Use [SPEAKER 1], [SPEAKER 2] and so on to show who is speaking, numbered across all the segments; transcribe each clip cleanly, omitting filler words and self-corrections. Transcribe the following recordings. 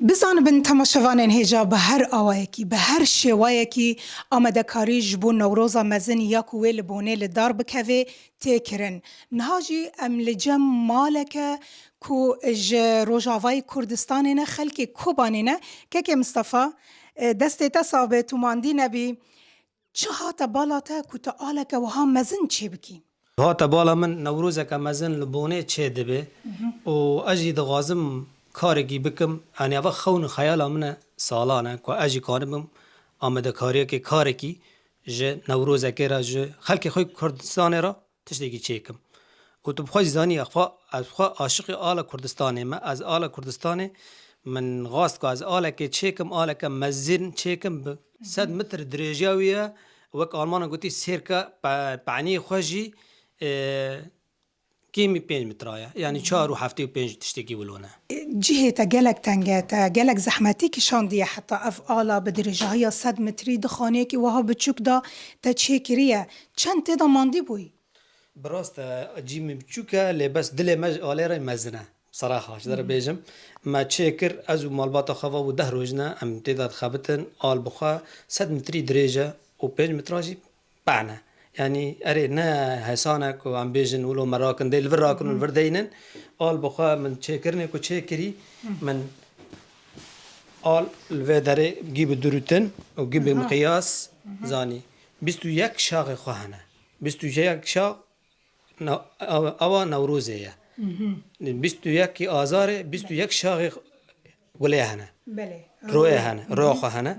[SPEAKER 1] بزن بن تماشاوان هجا به هر آوایکی به هر شوایکی آمده کاری جبو نوروزا مزن یا کوی لبونه لدار بکوی تکرن نهاجی ام لجم مالک کو ج روجاوای کردستان نه خلک کوبانی نه که مصطفی دست تصابه تو ماندی نبی چه هات بالاته کت آلک و هم مزن چی بکی
[SPEAKER 2] هات بالا من نوروز که مزن لبونه چه دبه و اجید غازم کارگی بکم یعنی اول خون خیال من سالانه که اجی کارم آمده کاریه که کارکی ج نوروز که را ج خلک خوی کردستان را تشتگی چیکم و تو بخوای زانی اخوا عاشق آل کردستانه من از آل کردستانه من غاست که از آل که چیکم آل که مزن چیکم ب 100 متر درجاویه وک آلمان گویی سرکه پانی خوشی کیمی 5 مترایه یعنی 4 و 7 و 5 تشتکی ولونه
[SPEAKER 1] جهه تا گلک تنگه تا گلک زحمتی که شاندیه حتی اف آلا بدرجه های 100 متری دخانه که وها بچوک دا تا چه کریه چند تیدا ماندی بوی
[SPEAKER 2] براست جیمی بچوکه لباس دل مج آله را مزنه صراحه شدر بیجم ما چکر از مالبات خوا و 10 روزنه ام تعداد خابتن آل بخوا 100 متری درجه و 5 متراجی بعنه يعني أري نا هسانك وعم بيجن ولو مراكن ديل الفراكن والفردينن آل بخوا من تشكرني كو تشكري من آل الفدري جيب الدروتن وجيب مقياس زاني بيستو يك شاغ خواهنا بيستو يك شاغ أوا نوروزية بيستو يك آزار بيستو يك شاغ وليهنا
[SPEAKER 1] بله
[SPEAKER 2] رويهنا روخهنا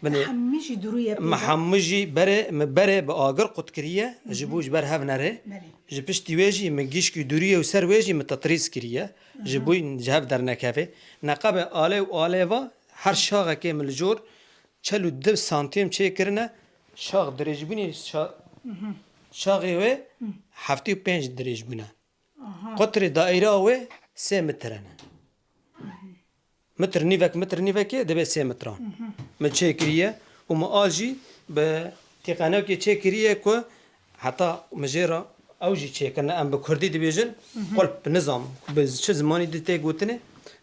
[SPEAKER 1] محمجي درويه
[SPEAKER 2] محمجي بره باگر قط کریه جبوج بر هف نره جبشتی ویجی مگیش کی دوریه و سر ویجی متطریز کریه جبوی جهب در نکفه نقب آله و آله و هر شاغه که ملجور 42 سانتیم چه کرنه شاغ درج بینی شاغه و 75 درج بینه قطر دایره و 3 مترنه متر نیوک دبی 3 متران من چه کریه و معالجی به تقنیه که چه کریه که حتی مجرا اوجی چه کنه ام به کردی دیویژن قلب نظام به چه زمانی دیته گوتنه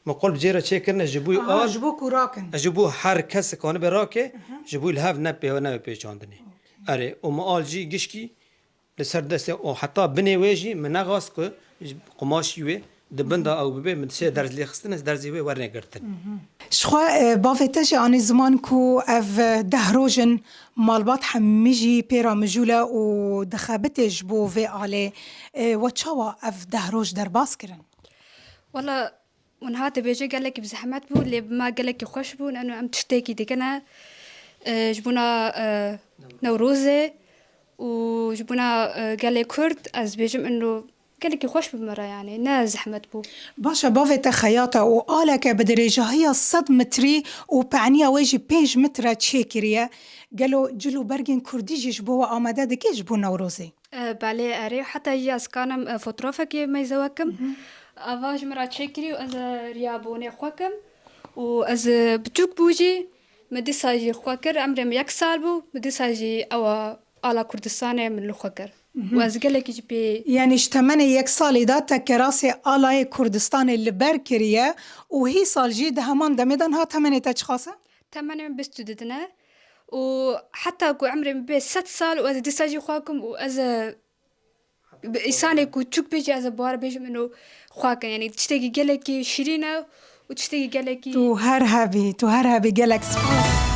[SPEAKER 2] ما قلب جرا چه کنه جبوی آل
[SPEAKER 1] جبو کوراکن
[SPEAKER 2] جبو هر کس کنه براکه جبوی الهف نپی و نپی چاندنی اره و معالجی گشکی لسر دسته و حتی بنی ویجی من نغاس که قماشیوه دبنده او ببه من سه درز لی خستن از درزی وی ورنه گرتن
[SPEAKER 1] شخوا بافتش آن زمان کو اف 10 روزن مالبات حمیجی پیرا مجوله و دخابتش بو وی آله و چاوا اف 10 روز در باس کرن
[SPEAKER 3] والله ونهات بيجي قال لك بزحمات بو اللي ما قال لك خوش بو لانه ام تشتكي ديكنا جبنا نوروزه وجبنا قال لي كرد از بيجم انه قال لك خوش بمرة يعني نا زحمت بو
[SPEAKER 1] باشا بافت خياطة وقالك بدرجة هي 100 متري وبعنيا ويجي 5 متر تشيكريا قالوا جلو برجن كردي جبوا آماده دكي جبو نوروزي
[SPEAKER 3] بالي أري حتى هي أسكانم فوتوغرافك ما يزوكم أفاج مرة تشيكري وأز ريابوني خواكم وأز بتوك بوجي مدي ساجي خواكر عمري 1 سال بو مدي ساجي أو على كردستان من الخواكر وأز قال لك جبي
[SPEAKER 1] يعني اشتمني 1 سال داتا كراسي آلاي كردستان اللي بركريا وهي سال جيد همان دمدن ها تمني تشخاصة
[SPEAKER 3] تمني بستودتنا وحتى كو عمري بي 6 سال وأز دي ساجي خواكم وأز إنساني كو تشوك بيجي أز بوار بيجي منو خواكم يعني تشتكي قال لك شيرينة وتشتكي قال لك
[SPEAKER 1] تو هرهبي قالك سباس